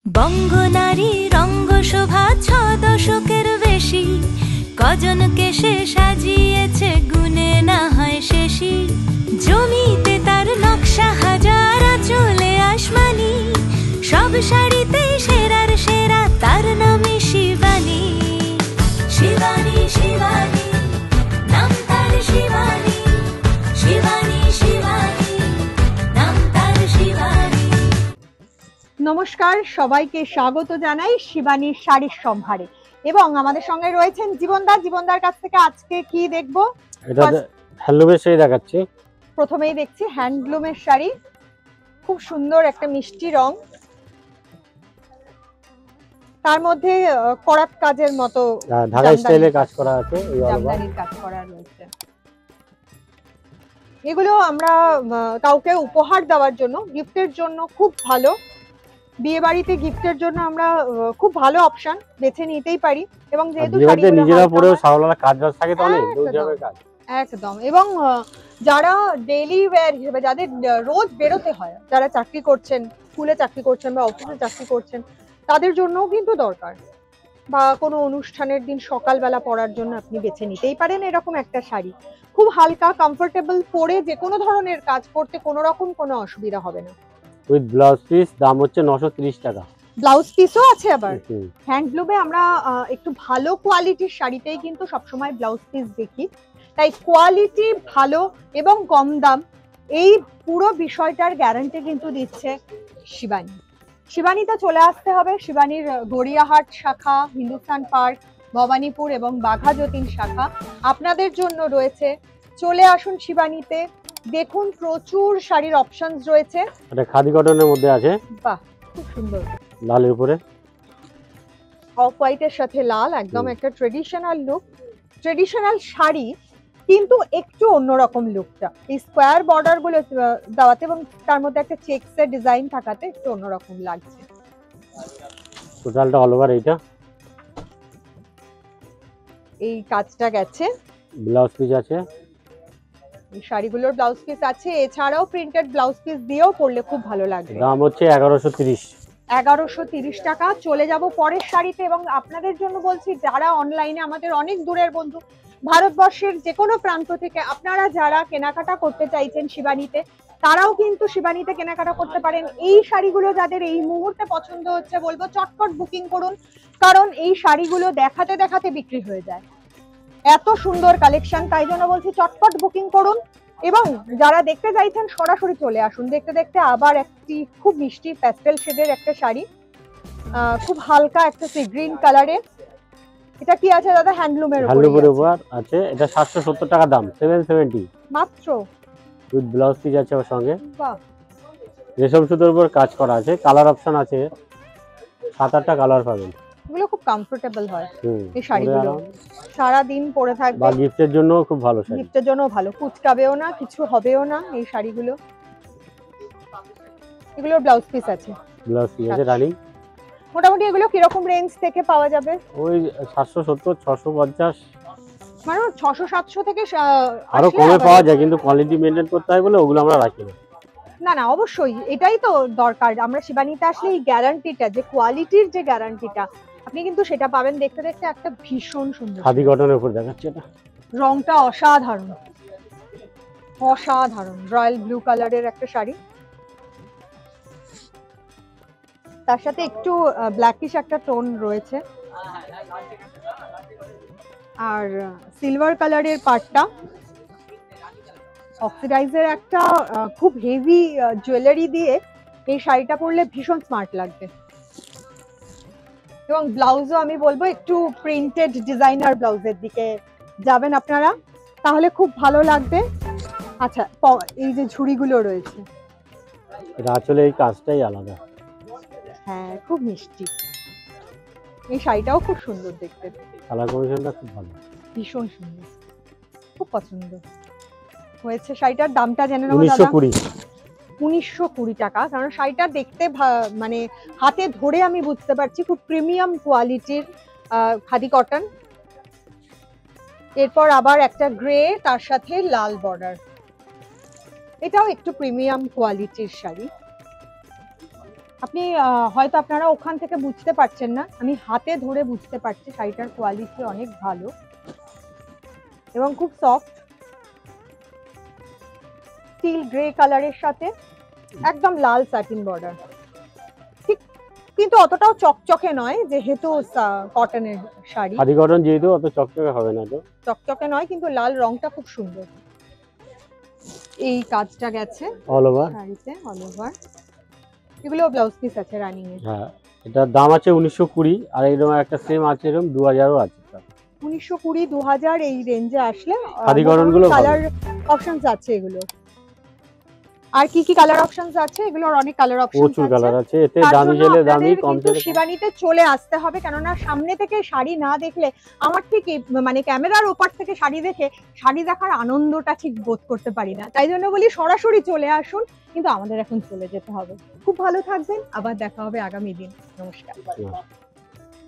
বঙ্গনারী রঙ্গশোভা ৬ দশকের বেশি, কজনকে সে সাজিয়েছে গুণে না হয় শেষই। জমিতে তার নকশা হাজার, চলে আসমানি, সব শাড়িতে সেরার সেরা, তার নামে শিবানী। শিবানী শিবানী নাম তার, শিবানী শিবানী শিবানী নাম তার, শিবানী। নমস্কার, সবাইকে স্বাগত জানাই শিবানীর শাড়ির সম্ভারে। এবং আমাদের সঙ্গে রয়েছেন জীবনদার কাছ থেকে আজকে কি দেখবো? এটা হ্যান্ডলুমের শাড়ি দেখাচ্ছি। প্রথমেই দেখছি হ্যান্ডলুমের শাড়ি, খুব সুন্দর একটা মিষ্টি রং, তার মধ্যে করাত কাজের মতো ঢাকা স্টাইলে কাজ করা আছে, এই জামদানির কাজ করা রয়েছে। এগুলো আমরা কাউকে উপহার দেওয়ার জন্য, গিফটের জন্য খুব ভালো। বিয়ে বাড়িতে গিফটের জন্য আমরা খুব ভালো অপশন বেছে নিতেই পারি। এবং যেহেতু শাড়িগুলো নিজেরা পরেও সাওলানা কাজ বাজ থাকে, তো অনেক দূর কাজ একদম। এবং যারা ডেইলি ওয়্যার হিসেবে, যাদের রোজ বেরোতে হয়, যারা চাকরি করছেন, স্কুলে চাকরি করছেন বা অফিসে চাকরি করছেন, তাদের জন্যও কিন্তু দরকার। বা কোনো অনুষ্ঠানের দিন সকালবেলা পরার জন্য আপনি বেছে নিতেই পারেন এরকম একটা শাড়ি। খুব হালকা, কমফোর্টেবল, পরে যে কোনো ধরনের কাজ করতে কোনো রকম কোনো অসুবিধা হবে না। উইথ ব্লাউজ পিস, দাম হচ্ছে 930 টাকা। ব্লাউজ পিসও আছে আবার। হ্যান্ডলুমে আমরা একটু ভালো কোয়ালিটির শাড়িতেই কিন্তু সবসময় ব্লাউজ পিস দেখি, তাই কোয়ালিটি ভালো এবং কম দাম, এই পুরো বিষয়টার গ্যারান্টি কিন্তু দিচ্ছে শিবানী। শিবানীতে চলে আসতে হবে। শিবানীর গড়িয়াহাট শাখা, হিন্দুস্তান পার্ক, ভবানীপুর এবং বাঘা যতীন শাখা আপনাদের জন্য রয়েছে। চলে আসুন শিবানীতে, দেখুন প্রচুর শাড়ির অপশনস রয়েছে। এটা খাদি কটনের মধ্যে আছে। বাহ, খুব সুন্দর, লালের উপরে অফ হোয়াইটের সাথে লাল, একদম একটা ট্রেডিশনাল লুক। ট্রেডিশনাল শাড়ি কিন্তু একটু অন্যরকম লুকটা, এই স্কোয়ার বর্ডার গুলো দেওয়াতে এবং তার মধ্যে একটা চেকস এর ডিজাইন থাকাতে একটু অন্যরকম লাগছে। টোটালটা অল ওভার এইটা, এই কাজটা গেছে। ব্লাউজ পিস আছে, এই শাড়িগুলোর ব্লাউজ পিস আছে, এছাড়াও প্রিন্টেড ব্লাউজ পিস দিয়েও পরলে খুব ভালো লাগবে। দাম হচ্ছে 1130 টাকা। চলে যাব পরের শাড়িতে। এবং আপনাদের জন্য বলছি, যারা অনলাইনে, আমাদের অনেক দূরের বন্ধু, ভারতবর্ষের যে কোনো প্রান্ত থেকে আপনারা যারা কেনাকাটা করতে চাইছেন শিবানীতে, তারাও কিন্তু শিবানীতে কেনাকাটা করতে পারেন। এই শাড়িগুলো যাদের এই মুহূর্তে পছন্দ হচ্ছে, বলবো চটপট বুকিং করুন, কারণ এই শাড়িগুলো দেখাতে দেখাতে বিক্রি হয়ে যায়, এত সুন্দর কালেকশন। তাই জন্য বলছি চটপট বুকিং করুন। এবং যারা দেখতে চাইছেন সরাসরি চলে আসুন। দেখতে দেখতে আবার একটি খুব মিষ্টি প্যাস্টেল শেডের একটা শাড়ি, খুব হালকা একটা সি গ্রিন কালারে। এটা কি আছে দাদা? হ্যান্ডলুমের উপর আছে। এটা 770 টাকা দাম, 770 মাত্র। উইথ ব্লাউজ পিস আছে ওর সঙ্গে। বাহ, রেশম সুতোর উপর কাজ করা আছে, কালার অপশন আছে 7-8টা কালার পাবেন। এগুলো খুব কমফোর্টেবল হয় এই শাড়িগুলো, সারা দিন পরে থাকবে। বা গিফটের জন্য খুব ভালো শাড়ি, গিফটের জন্য ভালো, কুচকাবেও না, কিছু হবেও না এই শাড়িগুলো। এগুলোর ব্লাউজ পিস আছে, ব্লাউজ পিস আছে রানিং। মোটামুটি এগুলো কিরকম রেঞ্জ থেকে পাওয়া যাবে? ওই 770 650, মানে 600-700 থেকে আরো কমে পাওয়া যায়, কিন্তু কোয়ালিটি মেইনটেইন করতে হয় বলে ওগুলো আমরা রাখি না। না না, অবশ্যই এটাই তো দরকার। আমরা শিবানীতে আসলে এই গ্যারান্টিটা, যে কোয়ালিটির যে গ্যারান্টিটা, আপনি কিন্তু সেটা পাবেন। দেখতে দেখতে একটা ভীষণ সুন্দর খাদি কটনের উপর দেখাচ্ছে, এটা রংটা অসাধারণ, অসাধারণ রয়্যাল ব্লু কালারের একটা শাড়ি, তার সাথে একটু ব্ল্যাকিশ একটা টোন রয়েছে, আর সিলভার কালারের পাটটা, অক্সিডাইজের একটা খুব হেভি জুয়েলারি দিয়ে এই শাড়িটা পরলে ভীষণ স্মার্ট লাগবে। এবং ব্লাউজও আমি বলবো একটু প্রিন্টেড ডিজাইনার ব্লাউজের দিকে যাবেন আপনারা, তাহলে খুব ভালো লাগবে। আচ্ছা, এই যে ঝুড়িগুলো রয়েছে, এটা আসলে এই কাজটাই আলাদা। হ্যাঁ, খুব মিষ্টি। এই শাড়িটাও খুব সুন্দর দেখতে, কালার কম্বিনেশনটা খুব ভালো, ভীষণ সুন্দর, খুব পছন্দ হয়েছে। শাড়িটার দামটা জেনে নেব দাদা। 1920 টাকা। কারণ শাড়িটা দেখতে মানে হাতে ধরে আমি বুঝতে পারছি খুব প্রিমিয়াম কোয়ালিটির খাদি কটন। এরপর আবার একটা গ্রে, তার সাথে লাল বর্ডার, এটাও একটু প্রিমিয়াম কোয়ালিটির শাড়ি। আপনি হয়তো আপনারা ওখান থেকে বুঝতে পারছেন না, আমি হাতে ধরে বুঝতে পারছি শাড়িটার কোয়ালিটি অনেক ভালো এবং খুব সফট, স্টিল গ্রে কালারের সাথে একদম লাল স্যাটিন বর্ডার, ঠিক কিন্তু অতটাও চকচকে নয় যেহেতু কটনের শাড়ি, খাদি কটন যেহেতু অত চকচকে হবে না, তো চকচকে নয় কিন্তু লাল রংটা খুব সুন্দর। এই কাজটা গেছে অল ওভার। শাড়িতে অল ওভার, এগুলো ব্লাউজ পিস আছে রানিং এর। হ্যাঁ, এটার দাম আছে 1920, আর এরকম একটা সেম আছে, এরকম 2000ও আছে। 1920 2000 এই রেঞ্জে আসলে খাদি কটন গুলো কালার অপশনস আছে এগুলো। আর কি কি কালার অপশনস আছে? এগুলোর অনেক কালার অপশনস প্রচুর আছে। কালার আছে, এতে তার দামি জন্য চাইলে দামি, আপনাদের কম কিন্তু চাইলে কম। শিবানীতে চলে আসতে হবে, কেননা সামনে থেকে শাড়ি না দেখলে আমার ঠিক মানে ক্যামেরার ওপার থেকে শাড়ি দেখে শাড়ি দেখার আনন্দটা ঠিক বোধ করতে পারি না। তাই জন্য বলি সরাসরি চলে আসুন, কিন্তু আমাদের এখন চলে যেতে হবে। খুব ভালো থাকবেন, আবার দেখা হবে আগামী দিন। নমস্কার।